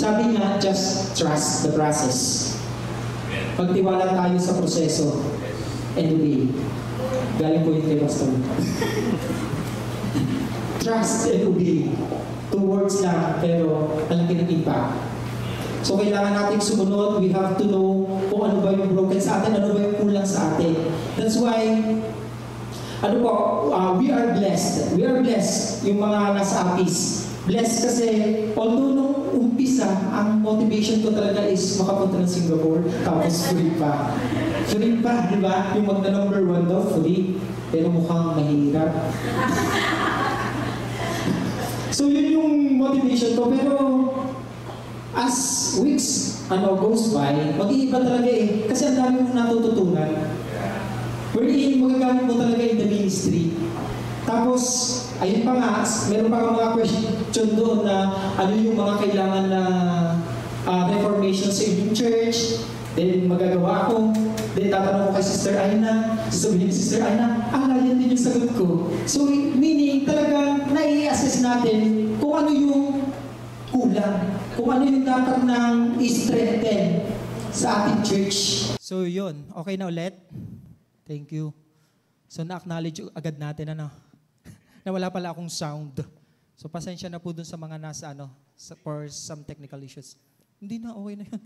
Sabi nga, just trust the process. Pagtiwala tayo sa proseso and obey. Galing po yun kay Pastor. Trust and obey. 2 words lang, pero ang laki ng impact. So kailangan natin sumunod. We have to know kung ano ba yung broken sa atin, ano ba yung kulang sa atin. That's why, we are blessed. We are blessed, yung mga nasa APIS. Blessed kasi, although nung umpisa, ang motivation ko talaga is makapunta ng Singapore, tapos free pa. Free pa, di ba? Yung magna-number 1 daw, free. Pero mukhang mahirap. So yun yung motivation ko. Pero as weeks goes by, mag-iiba talaga eh. Kasi ang dami mong natututunan. Wherein magagamit mo talaga in the ministry. Tapos, ayun pa nga, meron pa mga question doon na ano yung mga kailangan na reformation sa inyong church. Then magagawa ako. Then tatanong ko kay Sister Aina. Sasabihin ni Sister Aina, yan din yung sagot ko. So, meaning talagang nai-assess natin kung ano yung kulang. Kung ano yung dapat nang i-strengthen sa ating church. So yun, okay na ulit. Thank you. So na-acknowledge agad natin na wala pala akong sound. So pasensya na po dun sa mga nasa for some technical issues. Hindi na, okay na yun.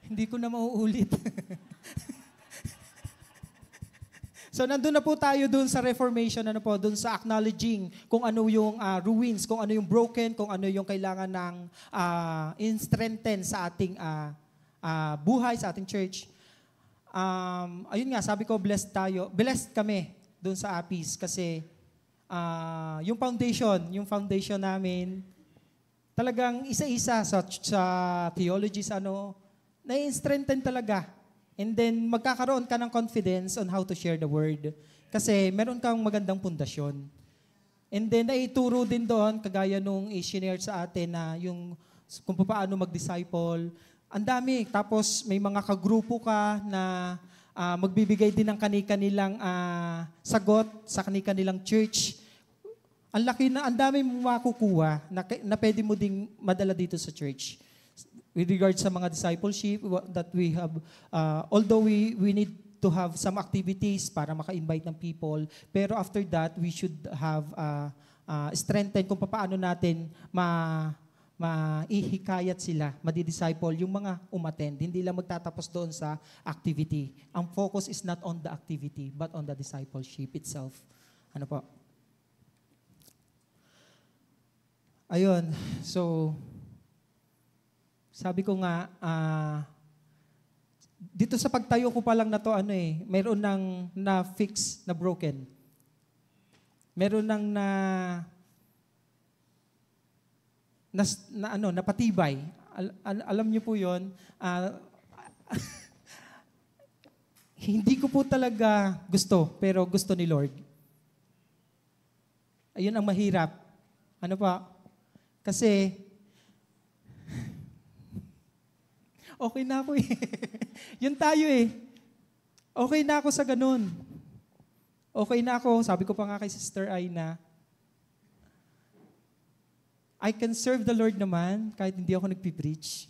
Hindi ko na mauulit. So nandun na po tayo dun sa reformation, dun sa acknowledging kung ano yung ruins, kung ano yung broken, kung ano yung kailangan ng strengthen sa ating buhay, sa ating church. Ayun nga, sabi ko, blessed tayo. Blessed kami dun sa APIS kasi yung foundation namin, talagang isa-isa sa theology, na-strengthen talaga. And then, magkakaroon ka ng confidence on how to share the word. Kasi meron kang magandang pundasyon. And then, naituro din doon, kagaya nung i-share sa atin na yung kung paano mag-disciple. Ang dami. Tapos, may mga kagrupo ka na magbibigay din ng kani-kanilang sagot sa kani-kanilang church. Ang laki na, ang dami mong makukuha na pwede mo ding madala dito sa church. With regards sa mga discipleship that we have, although we need to have some activities para maka-invite ng people, pero after that, we should have strengthen kung paano natin maihikayat sila, madi-disciple, yung mga umattend. Hindi lang magtatapos doon sa activity. Ang focus is not on the activity, but on the discipleship itself. Ano po? Ayun, so sabi ko nga, dito sa pagtayo ko pa lang na to, mayroon nang na-fix na broken. Meron nang napatibay. Alam niyo po yon. Hindi ko po talaga gusto, pero gusto ni Lord. Ayun ang mahirap. Ano pa? Kasi, okay na ako eh. Yun tayo eh. Okay na ako sa ganun. Okay na ako. Sabi ko pa nga kay Sister Aina, I can serve the Lord naman kahit hindi ako nagpipreach.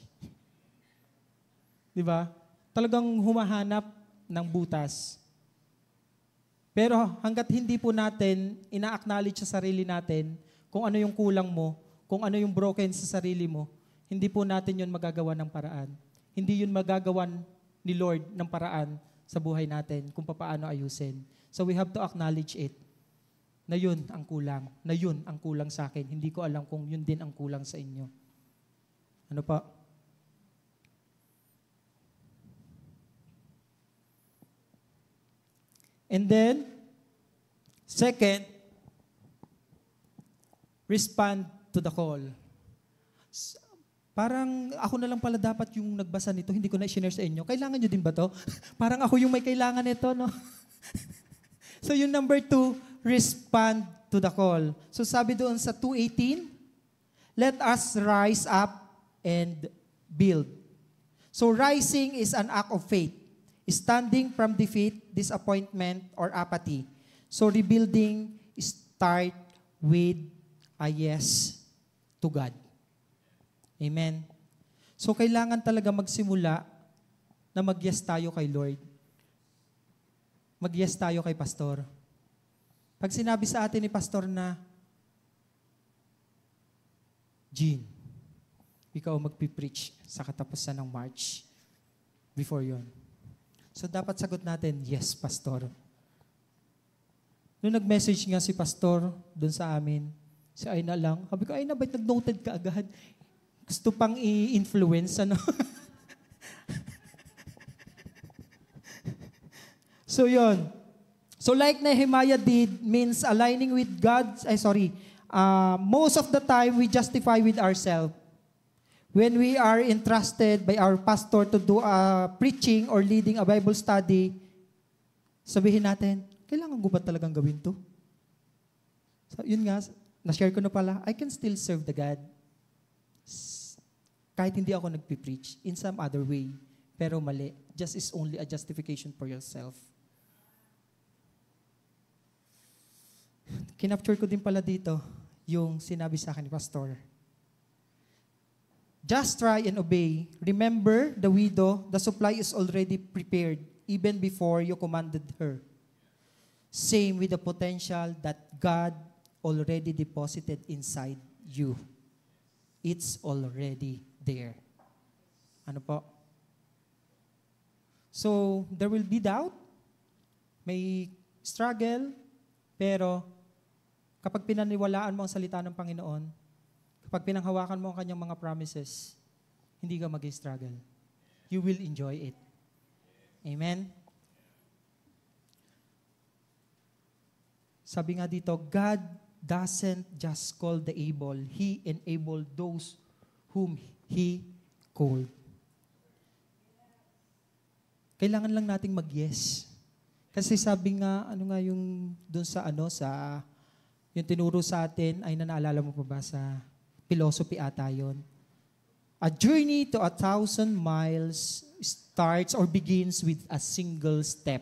Diba? Talagang humahanap ng butas. Pero hanggat hindi po natin ina-acknowledge sa sarili natin kung ano yung kulang mo, kung ano yung broken sa sarili mo, hindi po natin yun magagawa ng paraan. Hindi yun magagawan ni Lord ng paraan sa buhay natin kung paano ayusin. So we have to acknowledge it. Na yun ang kulang. Na yun ang kulang sa akin. Hindi ko alam kung yun din ang kulang sa inyo. Ano pa? And then, second, respond to the call. Parang ako na lang pala dapat yung nagbasa nito, hindi ko na i-share sa inyo. Kailangan nyo din ba to? Parang ako yung may kailangan nito, no? So yung number 2, respond to the call. So sabi doon sa 2:18, let us rise up and build. So rising is an act of faith, standing from defeat, disappointment, or apathy. So rebuilding start with a yes to God. Amen. So kailangan talaga magsimula na mag-yes tayo kay Lord. Mag-yes tayo kay Pastor. Pag sinabi sa atin ni Pastor na, Gene, ikaw magpipreach sa katapusan ng March. Before yon. So dapat sagot natin, yes, Pastor. Noong nag-message nga si Pastor doon sa amin, si Aina lang, sabi ko, Aina, ba't nag-noted ka agad? Gusto pang i-influence, ano? So yon. So like Nehemiah did means aligning with God's, most of the time we justify with ourselves. When we are entrusted by our pastor to do preaching or leading a Bible study, sabihin natin, kailangan ko ba talagang gawin to? So yun nga, na-share ko na pala, I can still serve the God. Kahit hindi ako nagpipreach in some other way. Pero mali. Just is only a justification for yourself. Kinapture ko din pala dito yung sinabi sa akin ni Pastor. Just try and obey. Remember the widow, the supply is already prepared even before you commanded her. Same with the potential that God already deposited inside you. It's already there. Ano po? So, there will be doubt, may struggle, pero kapag pinaniwalaan mo ang salita ng Panginoon, kapag pinanghawakan mo ang kanyang mga promises, hindi ka mag-struggle. You will enjoy it. Amen? Sabi nga dito, God doesn't just call the able. He enabled those whom He called. Kailangan lang nating mag-yes. Kasi sabi nga, ano nga yung doon sa yung tinuro sa atin, ay naalala mo pa ba sa philosophy ata yun? A journey to 1,000 miles starts or begins with a single step.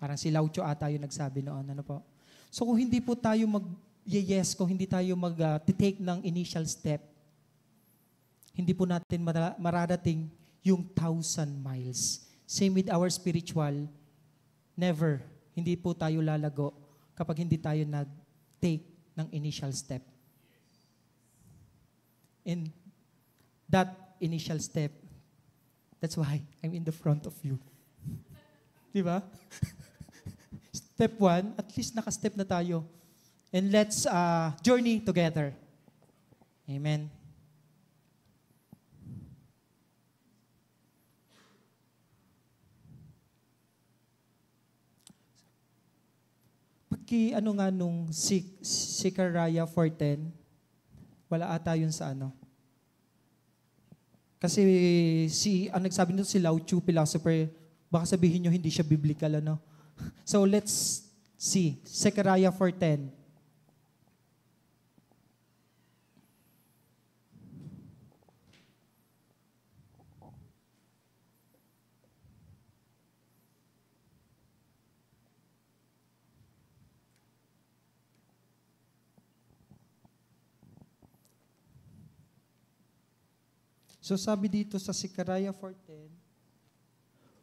Parang si Lao Tzu ata yung nagsabi noon. Ano po? So kung hindi po tayo mag-yes, kung hindi tayo mag-take ng initial step, hindi po natin mararating yung 1,000 miles. Same with our spiritual, never, hindi po tayo lalago kapag hindi tayo nag-take ng initial step. And that initial step, that's why I'm in the front of you. Di ba? Step 1, at least naka-step na tayo. And let's journey together. Amen. Ano nga nung Zechariah 4:10, wala ata yun sa ano. Kasi ang nagsabi nito si Lao Tzu, philosopher, baka sabihin nyo hindi siya biblical, ano. So let's see, Zechariah 4:10. So sabi dito sa Zechariah 4:10,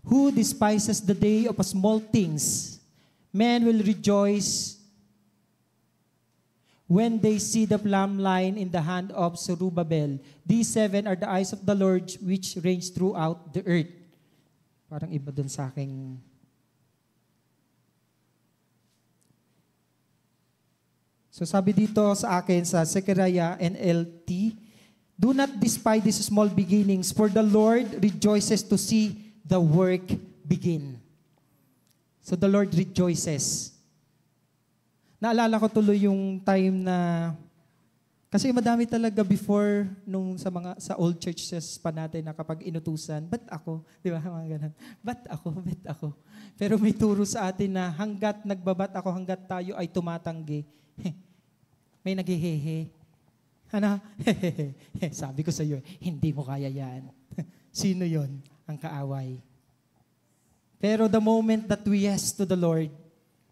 who despises the day of small things, men will rejoice when they see the plumb line in the hand of Zerubbabel. These 7 are the eyes of the Lord which range throughout the earth. Parang iba dun sa aking... So sabi dito sa akin sa Zechariah NLT, do not despise these small beginnings, for the Lord rejoices to see the work begin. So the Lord rejoices. Naalala ko tuloy yung time na, kasi madami talaga before nung sa old churches pa natin na kapag inutusan, ba't ako? Di ba? Mga ganun. Ba't ako? Pero may turo sa atin na hanggat nagbabat ako, hanggat tayo ay tumatanggi, may naghihehe. Ano? Sabi ko sa iyo, hindi mo kaya yan. Sino yon? Ang kaaway. Pero the moment that we yes to the Lord,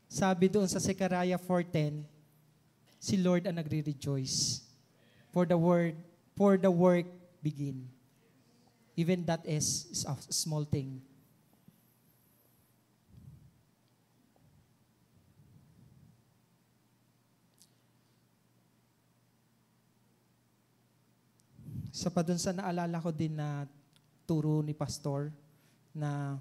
sabi doon sa Zechariah 4:10, si Lord ang nagre-rejoice. For the work begin. Even that is a small thing. Sa pa dun sa naalala ko din na turo ni Pastor na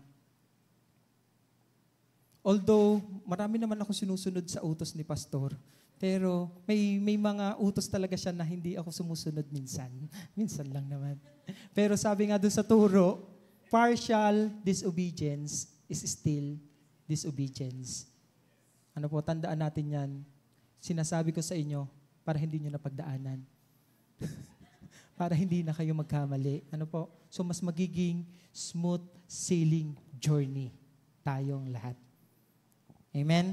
although marami naman ako sinusunod sa utos ni Pastor, pero may mga utos talaga siya na hindi ako sumusunod minsan. Minsan lang naman. Pero sabi nga dun sa turo, partial disobedience is still disobedience. Ano po, tandaan natin yan. Sinasabi ko sa inyo para hindi nyo napagdaanan. Para hindi na kayo magkamali. Ano po? So mas magiging smooth sailing journey tayong lahat. Amen?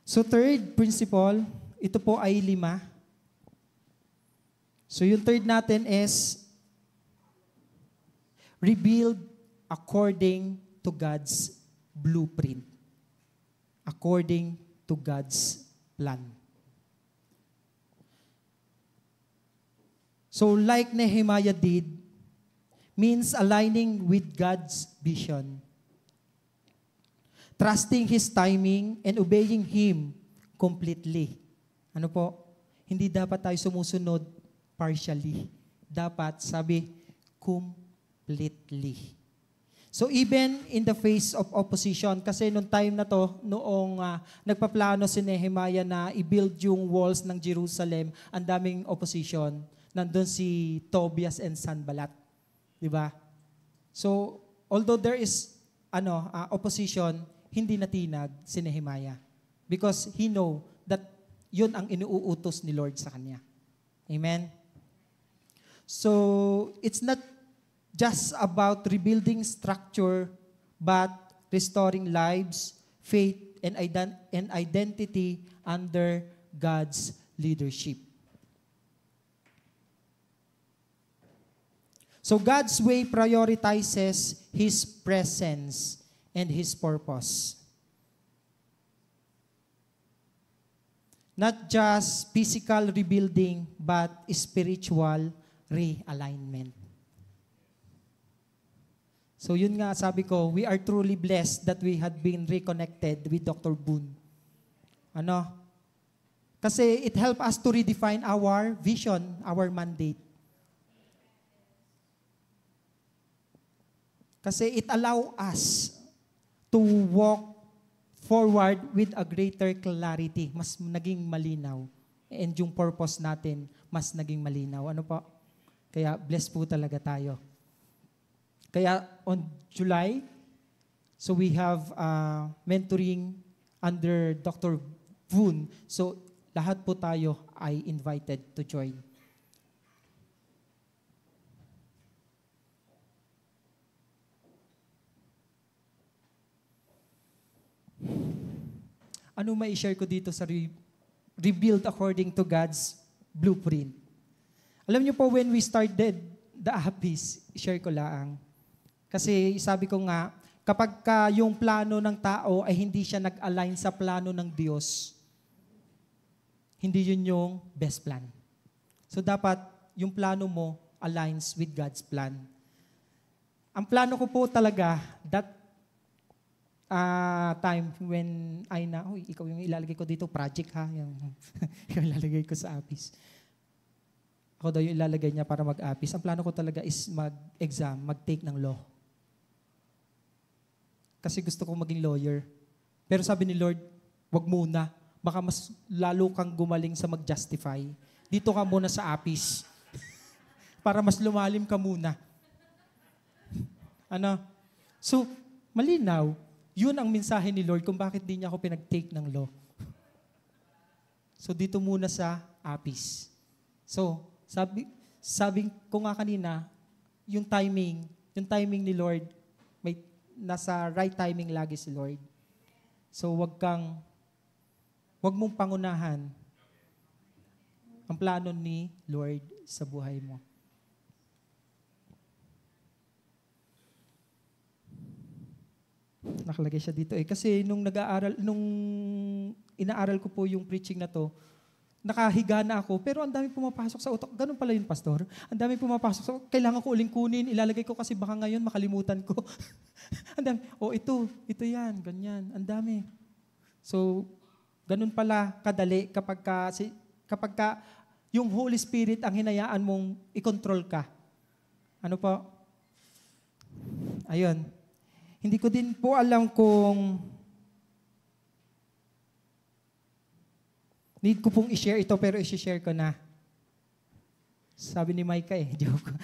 So third principle, ito po ay 5. So yung third natin is rebuild according to God's blueprint. According to God's plan. So like Nehemiah did, means aligning with God's vision. Trusting His timing and obeying Him completely. Ano po? Hindi dapat tayo sumusunod partially. Dapat, sabi, completely. So even in the face of opposition, kasi nung time na to, noong nagpaplano si Nehemiah na i-build yung walls ng Jerusalem, ang daming opposition. Nandun si Tobias and Sanballat. Di ba? So, although there is opposition, hindi natinag si Nehemiah. Because he know that yun ang inuutos ni Lord sa kanya. Amen? So, it's not just about rebuilding structure, but restoring lives, faith, and identity under God's leadership. So God's way prioritizes His presence and His purpose. Not just physical rebuilding, but spiritual realignment. So yun nga sabi ko, we are truly blessed that we had been reconnected with Dr. Boone. Ano? Kasi it helped us to redefine our vision, our mandate. Kasi it allow us to walk forward with a greater clarity. Mas naging malinaw. And yung purpose natin, mas naging malinaw. Ano po? Kaya blessed po talaga tayo. Kaya on July, so we have mentoring under Dr. Boone. So lahat po tayo ay invited to join. Ano may share ko dito sa rebuild according to God's blueprint? Alam niyo po, when we started the office, share ko lang. Kasi sabi ko nga, kapag yung plano ng tao ay hindi siya nag-align sa plano ng Diyos, hindi yun yung best plan. So dapat yung plano mo aligns with God's plan. Ang plano ko po talaga, that time when ikaw yung ilalagay ko dito, project ha, yung ilalagay ko sa office. Ako daw yung ilalagay niya para mag-office. Ang plano ko talaga is mag-exam, mag-take ng law. Kasi gusto kong maging lawyer. Pero sabi ni Lord, wag muna. Baka mas lalo kang gumaling sa mag-justify. Dito ka muna sa office. Para mas lumalim ka muna. Ano? So, malinaw. Yun ang mensahe ni Lord kung bakit di niya ako pinag-take ng law. So, dito muna sa office. So, sabi ko nga kanina, yung timing ni Lord, may nasa right timing lagi si Lord. So, wag mong pangunahan ang plano ni Lord sa buhay mo. Nakalagay siya dito Kasi nung inaaral ko po yung preaching na to, nakahiga na ako, pero ang dami pumapasok sa utak. Ganun pala yun, pastor. Ang dami pumapasok sa utak. Kailangan ko uling kunin. Ilalagay ko kasi baka ngayon makalimutan ko. Ang dami. Ito yan, ganyan. Ang dami. So, ganun pala kadali kapag yung Holy Spirit ang hinayaan mong i-control ka. Ano po? Ayun. Hindi ko din po alam kung need ko pong i-share ito, pero i-share ko na. Sabi ni Micah joke.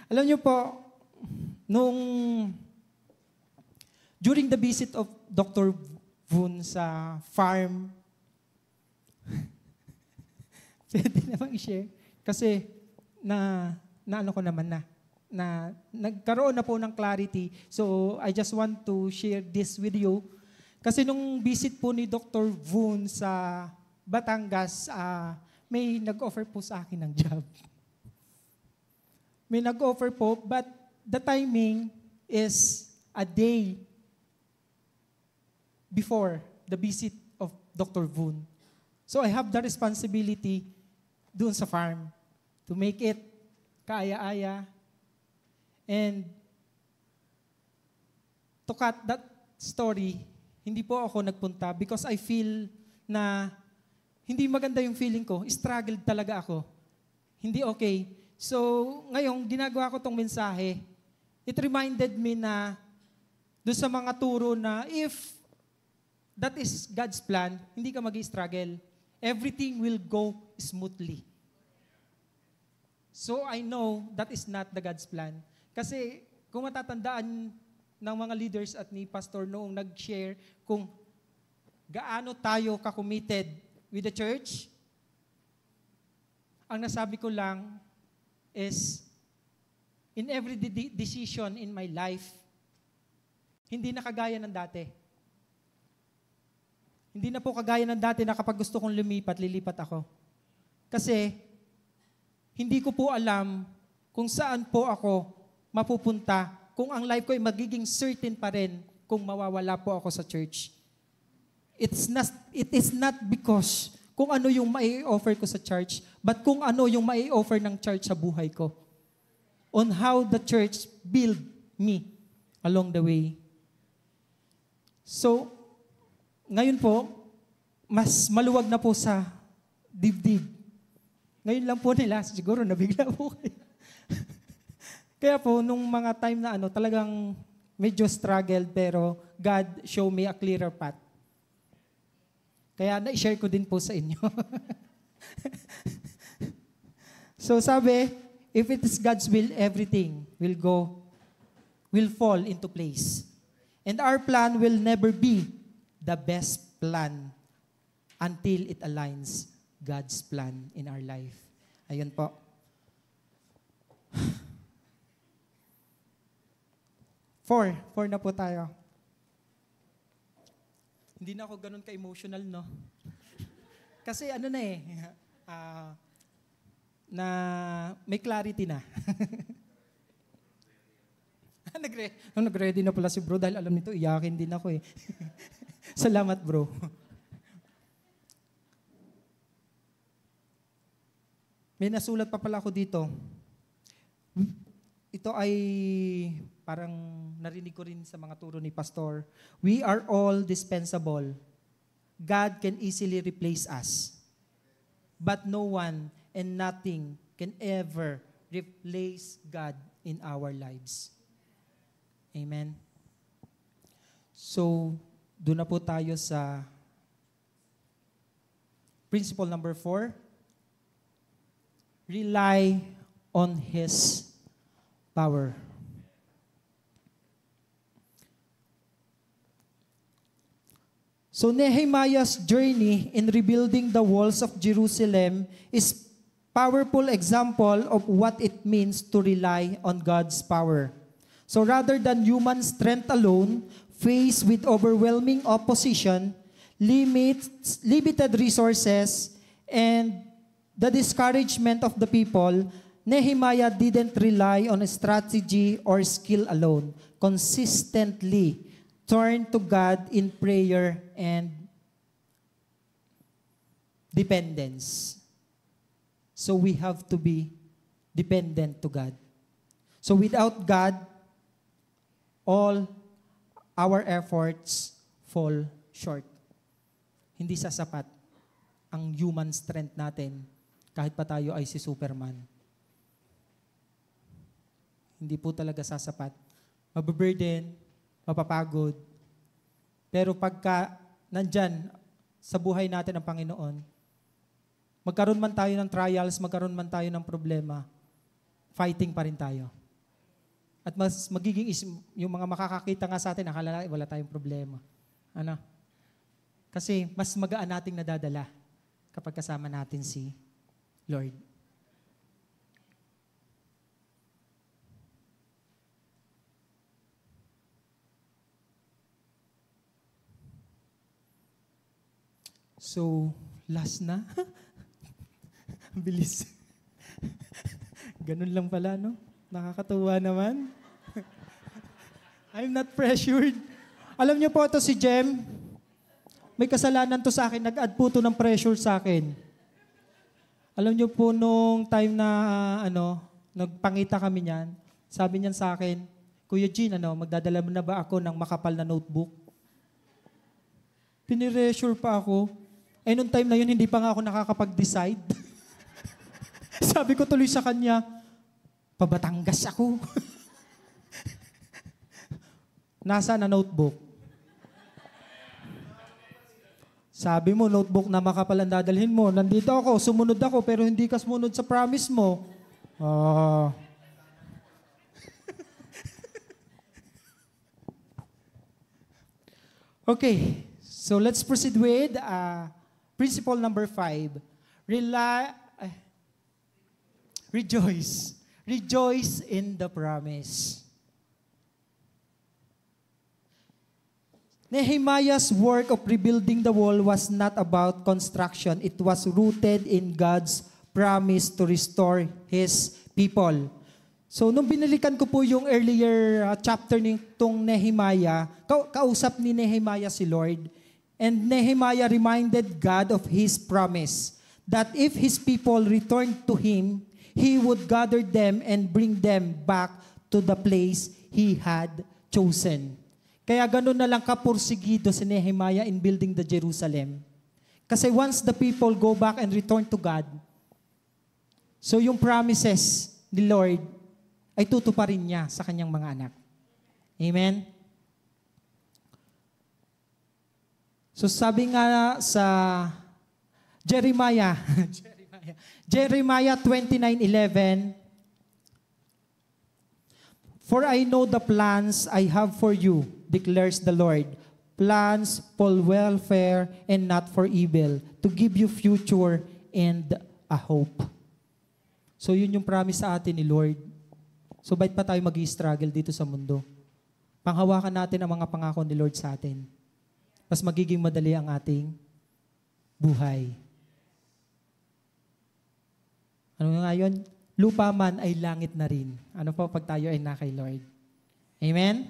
Alam niyo po, during the visit of Dr. Vun sa farm, pwede namang i-share. Kasi, ano ko naman na nagkaroon na po ng clarity. So, I just want to share this with you. Kasi nung visit po ni Dr. Vun sa Batangas, may nag-offer po sa akin ng job. May nag-offer po, but the timing is a day before the visit of Dr. Vun. So I have the responsibility doon sa farm to make it kaaya-aya and to cut that story. Hindi po ako nagpunta because I feel na hindi maganda yung feeling ko. Struggled talaga ako. Hindi okay. So, ngayon, ginagawa ko tong mensahe. It reminded me na doon sa mga turo na if that is God's plan, hindi ka mag-struggle. Everything will go smoothly. So, I know that is not the God's plan. Kasi, kung matatandaan ng mga leaders at ni Pastor noong nag-share kung gaano tayo ka-committed with the church, ang nasabi ko lang is, in every decision in my life, hindi na kagaya ng dati. Hindi na po kagaya ng dati na kapag gusto kong lumipat, lilipat ako. Kasi, hindi ko po alam kung saan po ako mapupunta kung ang life ko ay magiging certain pa rin kung mawawala po ako sa church. It is not because kung ano yung mai-offer ko sa church, but kung ano yung mai-offer ng church sa buhay ko. On how the church build me along the way. So, ngayon po, mas maluwag na po sa dibdib. Ngayon lang po nila, siguro nabigla po kayo. Kaya po, nung mga time na talagang medyo struggled, pero God show me a clearer path. Kaya na-share ko din po sa inyo. So sabi, if it is God's will, everything will fall into place. And our plan will never be the best plan until it aligns God's plan in our life. Ayun po. Four na po tayo. Hindi na ako ganun ka-emotional, no? Kasi na may clarity na. Nag-ready na pala si bro dahil alam nito, iyakin din ako eh. Salamat, bro. May nasulat pa pala ako dito. Ito ay parang narinig ko rin sa mga turo ni Pastor. We are all dispensable. God can easily replace us. But no one and nothing can ever replace God in our lives. Amen. So, doon na po tayo sa principle number 4. Rely on His power. So Nehemiah's journey in rebuilding the walls of Jerusalem is powerful example of what it means to rely on God's power. So rather than human strength alone, faced with overwhelming opposition, limited resources, and the discouragement of the people, Nehemiah didn't rely on a strategy or skill alone. Consistently turn to God in prayer and dependence. So we have to be dependent to God. So without God, all our efforts fall short. Hindi sasapat ang human strength natin kahit pa tayo ay si Superman. Hindi po talaga sasapat. Mababurden, mapapagod. Pero pagka nandyan sa buhay natin ang Panginoon, magkaroon man tayo ng trials, magkaroon man tayo ng problema, fighting pa rin tayo. At mas magiging, yung mga makakakita nga sa atin, akala wala tayong problema. Ano? Kasi mas magaan nating nadadala kapag kasama natin si Lord. So, last na. Ang bilis. Ganun lang pala, no? Nakakatuwa naman. I'm not pressured. Alam niyo po ito si Jem, may kasalanan to sa akin, nag-add po to ng pressure sa akin. Alam niyo po nung time na nagpangita kami niyan, sabi niyan sa akin, Kuya Jean, magdadala mo na ba ako ng makapal na notebook? Piniressure pa ako. Eh, nung time na yun, hindi pa nga ako nakakapag-decide. Sabi ko tuloy sa kanya, pabatangas ako. Nasa na notebook? Sabi mo, notebook na makapal ang dadalhin mo. Nandito ako, sumunod ako, pero hindi ka sumunod sa promise mo. Okay, so let's proceed with principle number 5. Rejoice. Rejoice in the promise. Nehemiah's work of rebuilding the wall was not about construction. It was rooted in God's promise to restore His people. So, nung binalikan ko po yung earlier chapter nitong Nehemiah, kausap ni Nehemiah si Lord, and Nehemiah reminded God of His promise that if His people returned to Him, He would gather them and bring them back to the place He had chosen. Kaya ganun na lang kapursigido si Nehemiah in building the Jerusalem. Kasi once the people go back and return to God, so yung promises ni Lord ay tutuparin niya sa kanyang mga anak. Amen? So sabi nga sa Jeremiah 29:11, For I know the plans I have for you, declares the Lord, plans for welfare and not for evil, to give you future and a hope. So yun yung promise sa atin ni Lord. So ba't pa tayo mag-i-struggle dito sa mundo? Panghawakan natin ang mga pangako ni Lord sa atin. Mas magiging madali ang ating buhay. Ano nga yun? Lupa man ay langit na rin. Ano po pag tayo ay na kay Lord? Amen?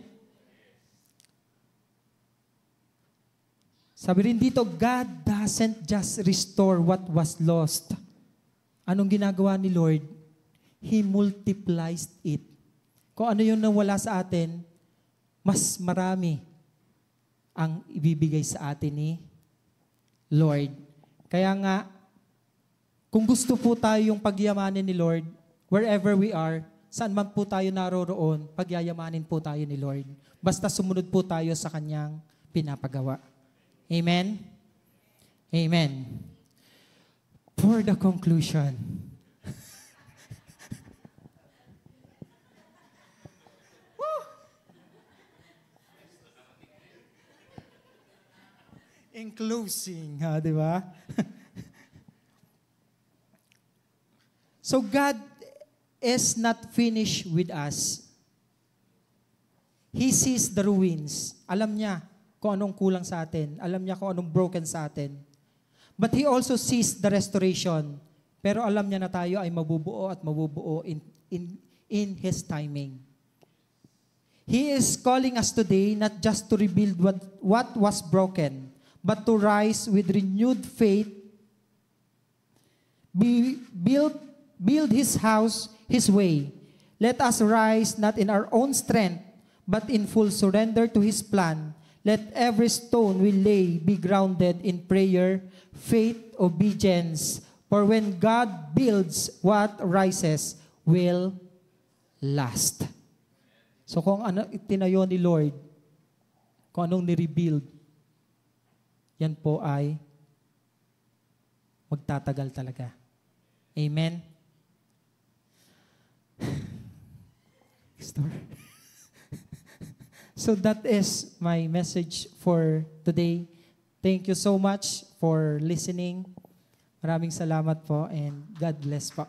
Sabi rin dito, God doesn't just restore what was lost. Anong ginagawa ni Lord? He multiplies it. Kung ano yung nawala sa atin, mas marami ang ibibigay sa atin ni Lord. Kaya nga, kung gusto po tayo yung pagyamanin ni Lord, wherever we are, saan man po tayo naroroon, pagyayamanin po tayo ni Lord. Basta sumunod po tayo sa kanyang pinapagawa. Amen? Amen. For the conclusion. In closing, di ba? So God is not finished with us. He sees the ruins. Alam niya kung anong kulang sa atin. Alam niya kung anong broken sa atin. But He also sees the restoration. Pero alam niya na tayo ay mabubuo at mabubuo in His timing. He is calling us today not just to rebuild what was broken, but to rise with renewed faith build His house His way. Let us rise not in our own strength, but in full surrender to His plan. Let every stone we lay be grounded in prayer, faith, obedience. For when God builds, what rises will last. So kung ano itinayo ni Lord, kung anong ni-rebuild, yan po ay magtatagal talaga. Amen? So that is my message for today. Thank you so much for listening. Maraming salamat po and God bless po.